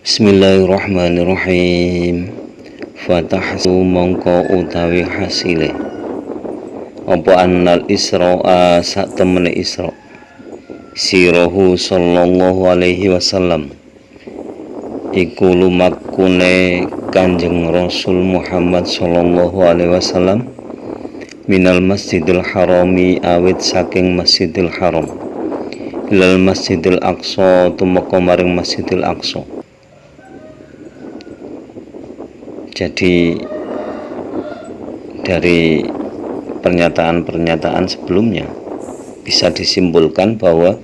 Bismillahirrahmanirrahim. Fatahsu mongko utawi hasile apa annal Isra'a sak temene Isra sirahu sallallahu alaihi wasallam iku lumakune Kanjeng Rasul Muhammad sallallahu alaihi wasallam minal Masjidil Harami awit saking Masjidil Haram ilal Masjidil Aqsa tumeka maring Masjidil Aqsa. Jadi dari pernyataan-pernyataan sebelumnya bisa disimpulkan bahwa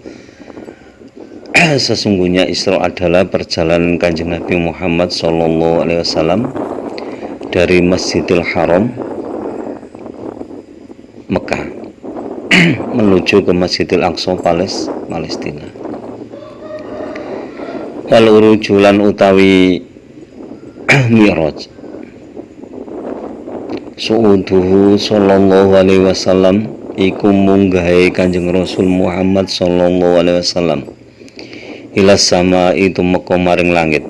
sesungguhnya Isra adalah perjalanan Kanjeng Nabi Muhammad SAW dari Masjidil Haram Mekah menuju ke Masjidil Aqsa Palestina. Wal urujulan utawi Mi'raj su'uduhu sallallahu alaihi wasallam iku munggahe Kanjeng Rasul Muhammad sallallahu alaihi wasallam ila sama itu meka maring langit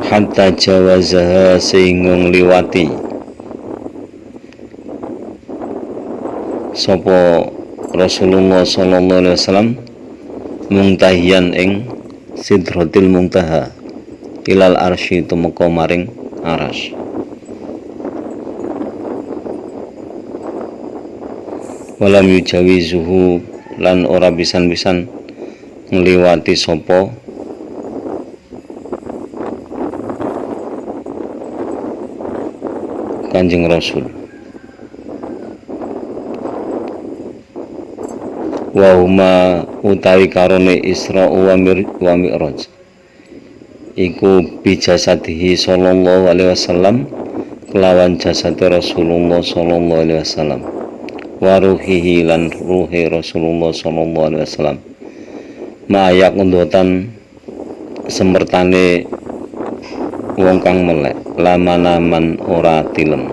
hatta jawazaha sehingga ngliwati sapa Rasulullah sallallahu alaihi wasallam muntahiyan ing Sidratil Muntaha ilal arsy tumeka maring aras. Walam yujawizuhu lan ora pisan-pisan ngliwati sapa Kanjeng Rasul. Wa huma utawi karone Isra wa Mi'raj iku bijasadihi sallallahu alaihi wasallam kelawan jasad Rasulullah sallallahu alaihi wasallam wa ruhihi lan ruhi Rasulullah sallallahu alaihi wasallam mayak undutan semertane wong kang melek laman ora tilem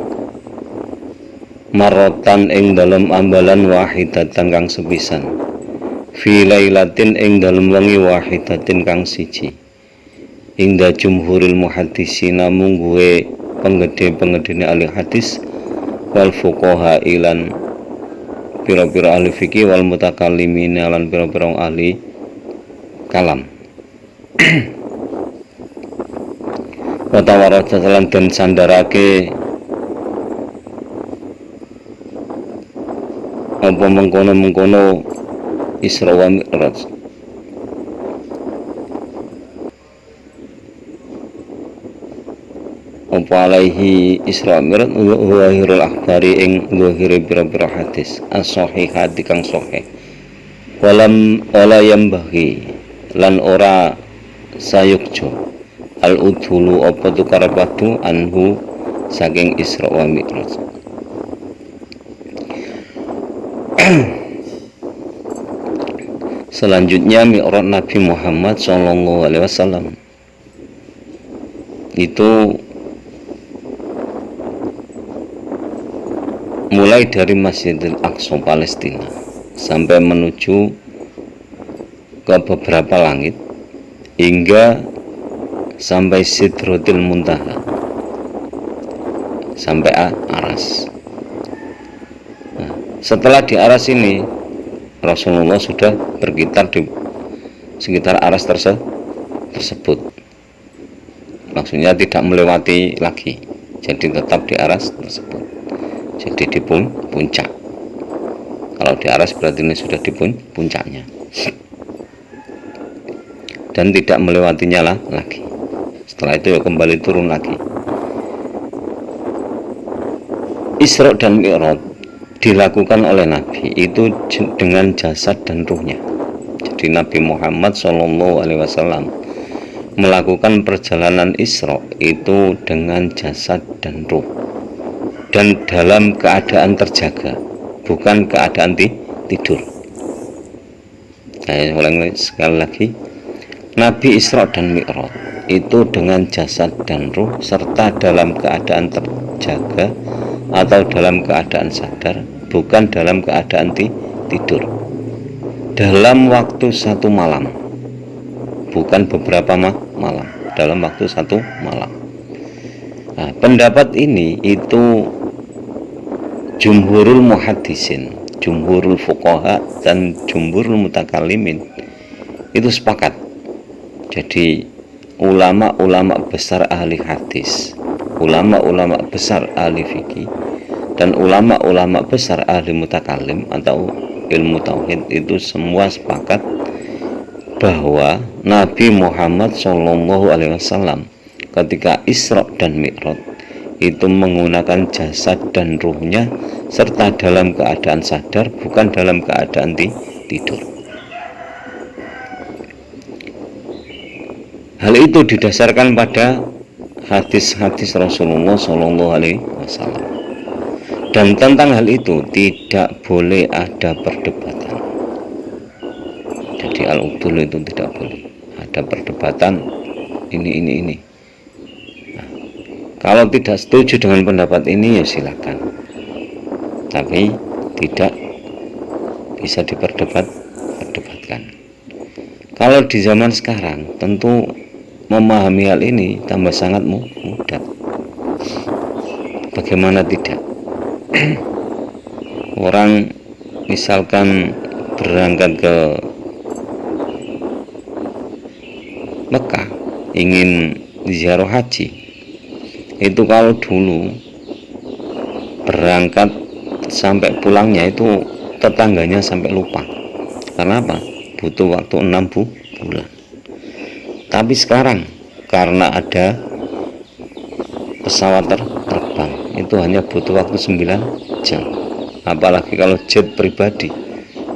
marotan ing dalem ambalan wahidatan kang sepisan fi lailatin ing dalem wengi wahidatin kang siji ingda jumhuril muhaddisina mungguhe penggede-penggedene ahli hadis wal fuqaha ilan pira-pira ahli fikih wal mutakallimin lan pira-pira ahli kalam wa tawarrata lan den sandarake apa mengkono Isra wa Mi'raj apa alaihi Isra Mi'raj wa zahirul akhbari ing zahire pira-pira hadis as-sahihah kang sahih wala yambaghi lan ora sayukjo al udhulu apa tukar padu anhu saking Isra wa Mi'raj. Selanjutnya Mi'raj Nabi Muhammad sallallahu alaihi wasallam itu mulai dari Masjidil Aqsa Palestina sampai menuju ke beberapa langit hingga sampai Sidratil Muntaha sampai aras. Nah, setelah di aras ini Rasulullah sudah berkitar di sekitar aras tersebut. Maksudnya tidak melewati lagi, jadi tetap di aras tersebut. Jadi di puncak. Kalau di aras berarti ini sudah di puncaknya dan tidak melewatinya lagi. Setelah itu ya kembali turun lagi. Isra dan Mi'raj dilakukan oleh Nabi itu dengan jasad dan ruhnya. Jadi Nabi Muhammad SAW melakukan perjalanan Isra itu dengan jasad dan ruh dan dalam keadaan terjaga, bukan keadaan tidur. Saya ulangi sekali lagi, Nabi Isra dan Mi'raj itu dengan jasad dan ruh serta dalam keadaan terjaga atau dalam keadaan sadar, bukan dalam keadaan tidur, dalam waktu 1 malam. bukan beberapa malam, dalam waktu satu malam. Nah, pendapat ini itu jumhurul muhaddisin, jumhurul fuqaha, dan jumhurul mutakallimin itu sepakat. Jadi ulama-ulama besar ahli hadis, ulama-ulama besar ahli fikih, dan ulama-ulama besar ahli mutakallim atau ilmu tauhid itu semua sepakat bahwa Nabi Muhammad SAW ketika Isra dan Mi'raj itu menggunakan jasad dan ruhnya serta dalam keadaan sadar, bukan dalam keadaan tidur. Hal itu didasarkan pada hadis-hadis Rasulullah SAW. Dan tentang hal itu tidak boleh ada perdebatan. Jadi al-udul itu tidak boleh ada perdebatan ini. Nah, kalau tidak setuju dengan pendapat ini ya silakan, tapi tidak bisa diperdebatkan. Kalau di zaman sekarang tentu memahami hal ini tambah sangat mudah. Bagaimana tidak? Orang misalkan berangkat ke Mekah ingin ziarah haji, itu kalau dulu berangkat sampai pulangnya itu tetangganya sampai lupa. Karena apa? Butuh waktu 6 bulan. Tapi sekarang karena ada pesawat terbang itu hanya butuh waktu 9 jam. Apalagi kalau jet pribadi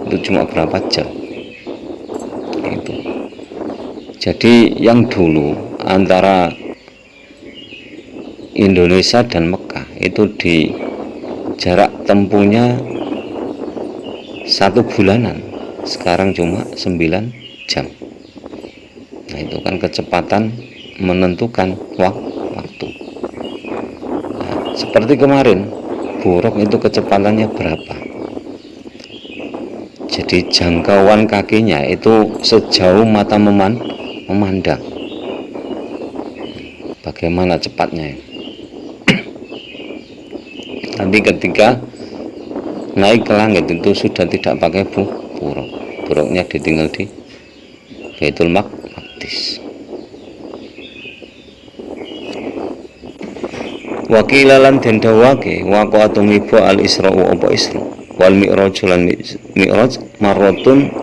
itu cuma berapa jam. Itu. Jadi yang dulu antara Indonesia dan Mekah itu di jarak tempuhnya 1 bulanan, sekarang cuma 9 jam. Nah, itu kan kecepatan menentukan waktu. Nah, seperti kemarin Buruk itu kecepatannya berapa? Jadi jangkauan kakinya itu sejauh mata memandang. Bagaimana cepatnya? Tapi ketika naik ke langit itu sudah tidak pakai buruk. Buruknya ditinggal di Baitul Maqdis. Wakilalan den dawake waqa'atu mibo al-Isra wa apa Isra wal Mi'raj lan Mi'raj marratun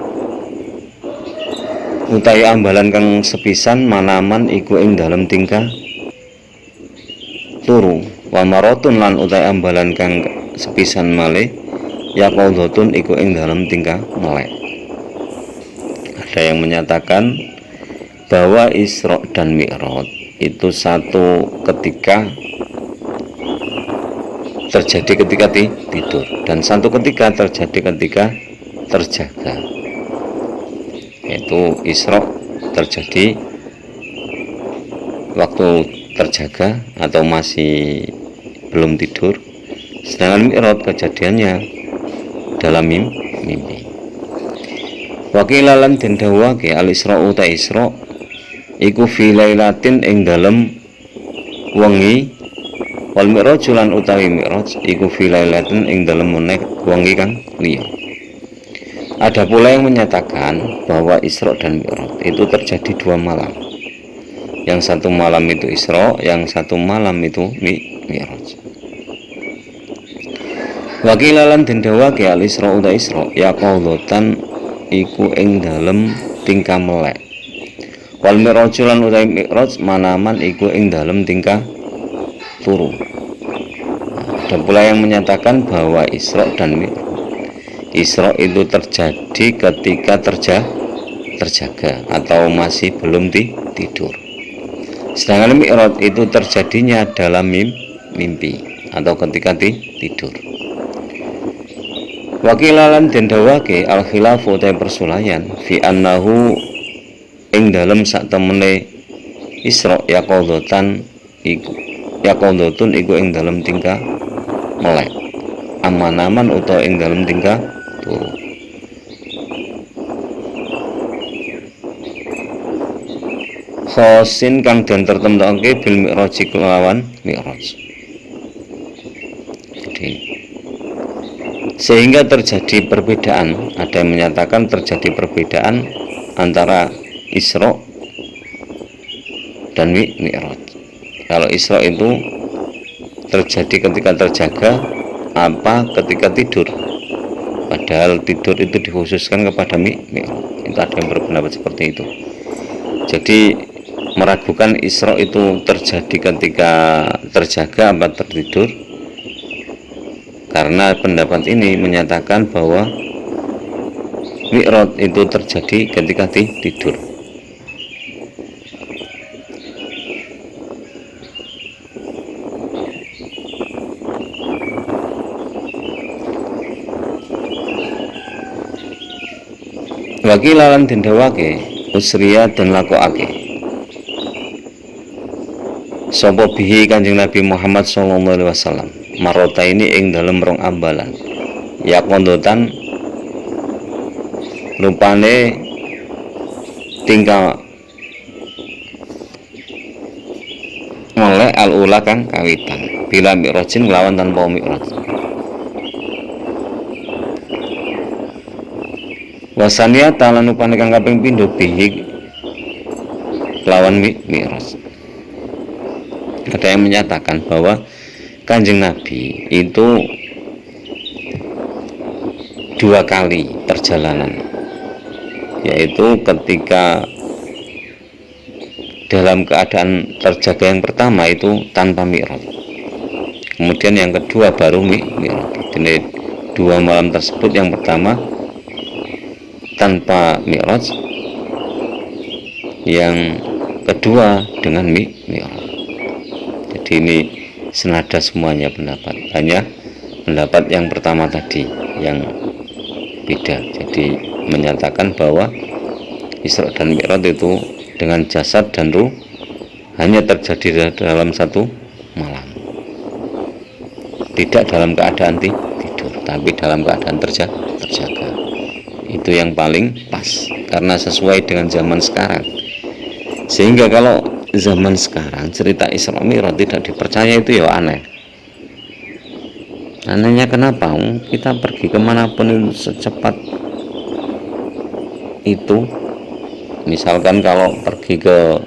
utawi ambalan kang sepisan manaman iku ing dalem tingkah turu wa maratun lan utawi ambalan kang sepisan malih yaqaudhatun iku ing dalem tingkah melek. Ada yang menyatakan bahwa Isra dan Mi'raj itu satu ketika terjadi ketika tidur dan satu ketika terjadi ketika terjaga. Yaitu Isra terjadi waktu terjaga atau masih belum tidur, sedangkan Mi'raj kejadiannya dalam mimpi. Wakilalan den dawuhake al-Isra uta Isra iku fi lailatin ing dalem wengi wal Mi'raj lan utawi Mi'raj iku fi lailatin ing dalem wengi kang liya. Ada pula yang menyatakan bahwa Isra dan Mi'raj itu terjadi 2 malam. Yang satu malam itu Isra, yang satu malam itu Mi'raj. Wakilalan den dawuhake al-Isra uta Isra ya qaudatan iku ing dalem tingkah melek. Wal Mi'raj lan utawi Mi'raj manaman iku ing dalem tingkah turu. Ada pula yang menyatakan bahwa Isra dan Mi'raj, Isra itu terjadi ketika terjaga atau masih belum tidur. Sedangkan Mi'raj itu terjadinya dalam mimpi atau ketika tidur. Wakilalan den dawuhake al khilafu ta persulayan fi annahu ing dalem sak temene Isra yaqaudatan iku yaqaudatun iku ing dalem tingkah melek aman-aman utawa ing dalem tingkah turu. khosin kang den tertemtokake bil mi'raj kelawan mi'raj. Jadi sehingga terjadi perbedaan, ada yang menyatakan terjadi perbedaan antara Isra dan mi'raj. Kalau Isra itu terjadi ketika terjaga, apa ketika tidur, padahal tidur itu dikhususkan kepada mi'raj. Itu ada yang berpendapat seperti itu. Jadi meragukan Isra itu terjadi ketika terjaga apa tertidur, karena pendapat ini menyatakan bahwa mi'raj itu terjadi ketika tidur. Wakilalan dendawake usriya dan lakokake sapa bihi Kanjeng Nabi Muhammad sallallahu alaihi wasallam marota ini ing dalem rong ambalan ya kondotan rupane tinggal melek al-ula kang kawitan bila mi'rajin lawan tanpa mi'raj. Wasania talan upane kang kaping pindho bihi lawan mi'raj. Ada yang menyatakan bahwa Kanjeng Nabi itu 2 kali perjalanan, yaitu ketika dalam keadaan terjaga yang pertama itu tanpa mi'raj, kemudian yang kedua baru mi'raj. Jadi 2 malam tersebut, yang pertama tanpa mi'raj, yang kedua dengan mi'raj. Jadi ini senada semuanya pendapat, hanya pendapat yang pertama tadi yang beda. Jadi menyatakan bahwa Isra dan Mi'raj itu dengan jasad dan ruh hanya terjadi dalam 1 malam, tidak dalam keadaan tidur, tapi dalam keadaan terjaga. Itu yang paling pas, karena sesuai dengan zaman sekarang. Sehingga kalau zaman sekarang cerita Isra Mi'raj tidak dipercaya, itu ya aneh. Anehnya kenapa? Kita pergi kemanapun itu secepat itu. Misalkan kalau pergi ke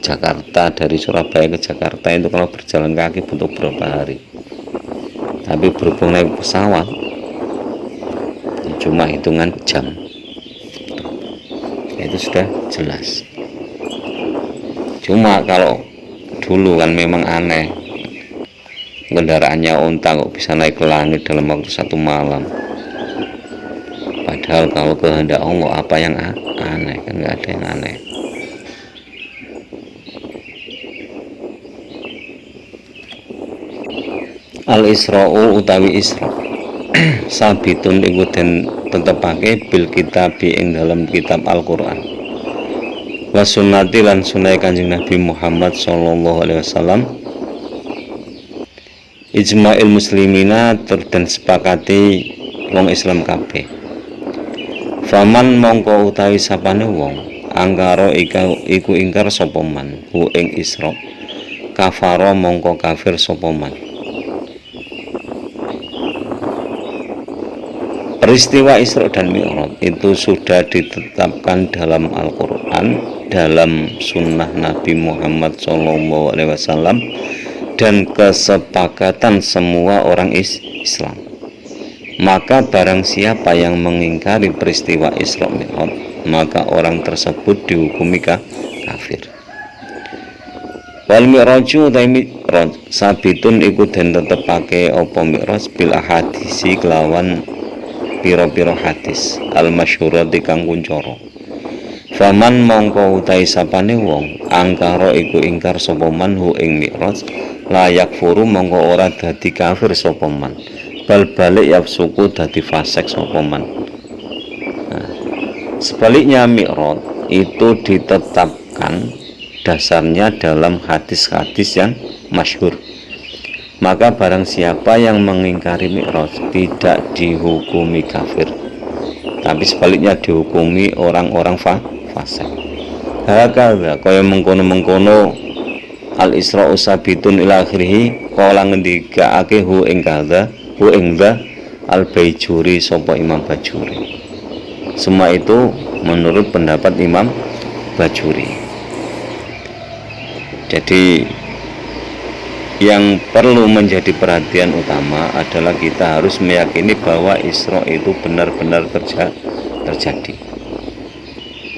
Jakarta, dari Surabaya ke Jakarta itu kalau berjalan kaki butuh berapa hari, tapi berhubung naik pesawat cuma hitungan jam. Itu sudah jelas. Cuma kalau dulu kan memang aneh, kendaraannya unta kok bisa naik ke langit dalam waktu 1 malam. Padahal kalau kehendak Allah apa yang aneh? Kan nggak ada yang aneh. Al-Isra'u utawi Isra sabitun iku den tetepake bil kitab ing dalam kitab Al-Qur'an wa sunnati lan sunah Kanjeng Nabi Muhammad sallallahu alaihi wasallam ijma'il muslimina dan sepakati wong Islam kabeh. Faman mongko utawi sapane wong angkara iku ingkar sapa man hu ing Isra kafara mongko kafir sapa man. Peristiwa Isra dan Mi'raj itu sudah ditetapkan dalam Al-Quran, dalam sunnah Nabi Muhammad SAW, dan kesepakatan semua orang Islam. Maka barang siapa yang mengingkari peristiwa Isra Mi'raj, maka orang tersebut dihukumi kafir. Wal mi'raju ta mi'raj sabitun iku den tetepake apa mi'raj bil ahadisi kelawan piro-piro hadis al masyhurati kang kuncara. Faman mongko utahe sapane wong angkara iku ingkar sapa man hu ing mi'raj layak furu mongko ora dadi kafir sapa man bal balik yafsuku dadi fasik sapa man. Nah, sebaliknya mi'raj itu ditetapkan dasarnya dalam hadis-hadis yang masyhur. Maka barang siapa yang mengingkari mi'raj tidak dihukumi kafir, tapi sebaliknya dihukumi orang-orang fasik. hakadha kaya mengkono-mengkono al Isra'u sabitun ila akhirih kala ngendikake hu ing kadha hu ing dha al Baijuri sapa Imam Bajuri. Semua itu menurut pendapat Imam Bajuri. Jadi yang perlu menjadi perhatian utama adalah kita harus meyakini bahwa Isra itu benar-benar terjadi.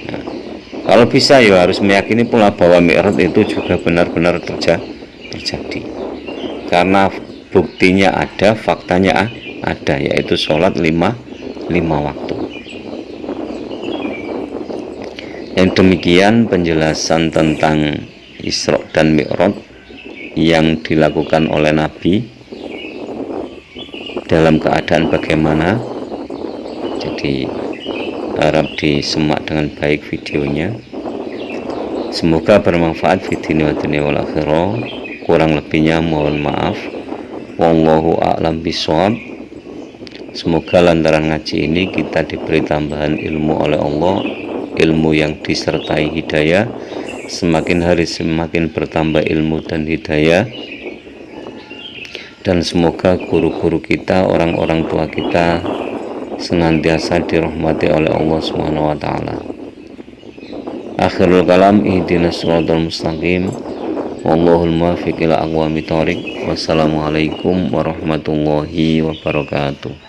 Nah, kalau bisa ya harus meyakini pula bahwa Mi'raj itu juga benar-benar terjadi. Karena buktinya ada, faktanya ada, yaitu sholat lima waktu. Yang demikian penjelasan tentang Isra dan Mi'raj yang dilakukan oleh Nabi dalam keadaan bagaimana. Jadi harap disimak dengan baik videonya. Semoga bermanfaat video dunia wal akhirah. Kurang lebihnya mohon maaf. Wallahu a'lam bishawab. Semoga lantaran ngaji ini kita diberi tambahan ilmu oleh Allah, ilmu yang disertai hidayah. Semakin hari semakin bertambah ilmu dan hidayah, dan semoga guru-guru kita, orang-orang tua kita senantiasa dirahmati oleh Allah Subhanahu wa taala. Akhirul kalam, ihdinas shiratal mustaqim, wallahul muwaffiq ila aqwamit thoriq. Wassalamualaikum warahmatullahi wabarakatuh.